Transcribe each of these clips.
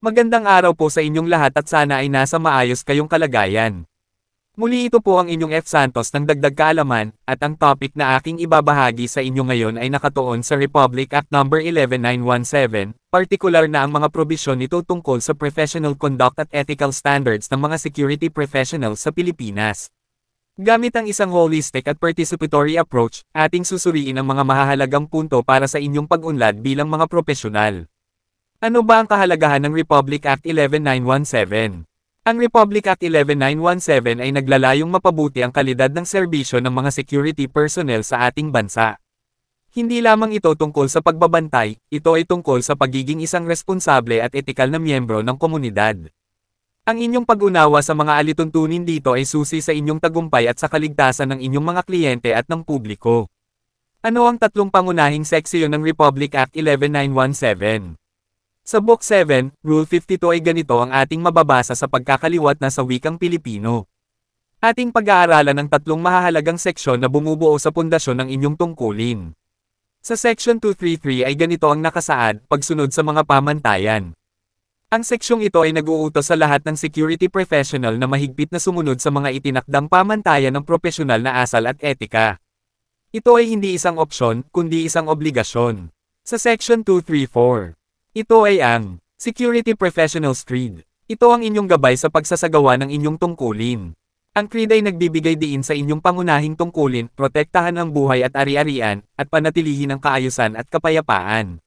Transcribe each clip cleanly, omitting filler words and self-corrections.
Magandang araw po sa inyong lahat at sana ay nasa maayos kayong kalagayan. Muli ito po ang inyong F. Santos ng Dagdag Kaalaman, at ang topic na aking ibabahagi sa inyo ngayon ay nakatuon sa Republic Act No. 11917, partikular na ang mga probisyon nito tungkol sa professional conduct at ethical standards ng mga security professionals sa Pilipinas. Gamit ang isang holistic at participatory approach, ating susuriin ang mga mahahalagang punto para sa inyong pag-unlad bilang mga profesional. Ano ba ang kahalagahan ng Republic Act 11917? Ang Republic Act 11917 ay naglalayong mapabuti ang kalidad ng serbisyo ng mga security personnel sa ating bansa. Hindi lamang ito tungkol sa pagbabantay, ito ay tungkol sa pagiging isang responsable at etikal na miyembro ng komunidad. Ang inyong pag-unawa sa mga alituntunin dito ay susi sa inyong tagumpay at sa kaligtasan ng inyong mga kliyente at ng publiko. Ano ang tatlong pangunahing seksyon ng Republic Act 11917? Sa Book 7, Rule 52 ay ganito ang ating mababasa sa pagkakaliwat na sa wikang Pilipino. Ating pag-aaralan ang tatlong mahahalagang seksyon na bumubuo sa pundasyon ng inyong tungkulin. Sa Section 233 ay ganito ang nakasaad, pagsunod sa mga pamantayan. Ang seksyong ito ay nag-uutos sa lahat ng security professional na mahigpit na sumunod sa mga itinakdang pamantayan ng propesyonal na asal at etika. Ito ay hindi isang opsyon, kundi isang obligasyon. Sa Section 234, ito ay ang Security Professionals Creed. Ito ang inyong gabay sa pagsasagawa ng inyong tungkulin. Ang creed ay nagbibigay diin sa inyong pangunahing tungkulin, protektahan ang buhay at ari-arian, at panatilihin ang kaayusan at kapayapaan.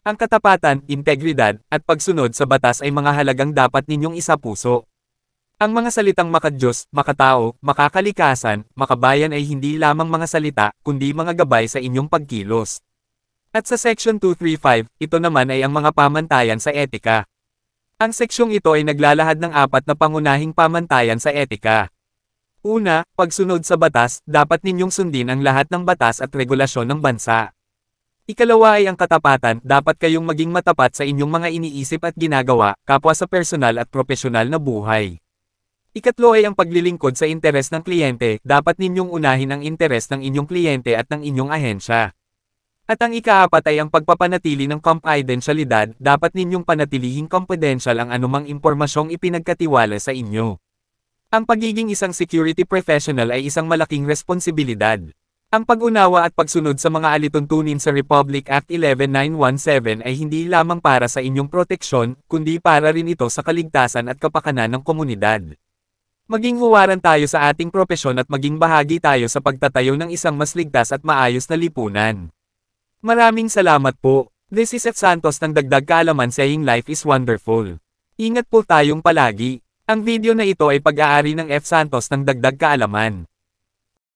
Ang katapatan, integridad, at pagsunod sa batas ay mga halagang dapat ninyong isapuso. Ang mga salitang makadiyos, makatao, makakalikasan, makabayan ay hindi lamang mga salita, kundi mga gabay sa inyong pagkilos. At sa Section 235, ito naman ay ang mga pamantayan sa etika. Ang seksyong ito ay naglalahad ng apat na pangunahing pamantayan sa etika. Una, pagsunod sa batas, dapat ninyong sundin ang lahat ng batas at regulasyon ng bansa. Ikalawa ay ang katapatan, dapat kayong maging matapat sa inyong mga iniisip at ginagawa, kapwa sa personal at propesyonal na buhay. Ikatlo ay ang paglilingkod sa interes ng kliyente, dapat ninyong unahin ang interes ng inyong kliyente at ng inyong ahensya. At ang ikaapat ay ang pagpapanatili ng confidentialidad, dapat ninyong panatilihing confidential ang anumang impormasyong ipinagkatiwala sa inyo. Ang pagiging isang security professional ay isang malaking responsibilidad. Ang pag-unawa at pagsunod sa mga alituntunin sa Republic Act 11917 ay hindi lamang para sa inyong proteksyon, kundi para rin ito sa kaligtasan at kapakanan ng komunidad. Maging huwaran tayo sa ating propesyon at maging bahagi tayo sa pagtatayo ng isang mas ligtas at maayos na lipunan. Maraming salamat po. This is F. Santos ng Dagdag Kaalaman saying life is wonderful. Ingat po tayong palagi. Ang video na ito ay pag-aari ng F. Santos ng Dagdag Kaalaman.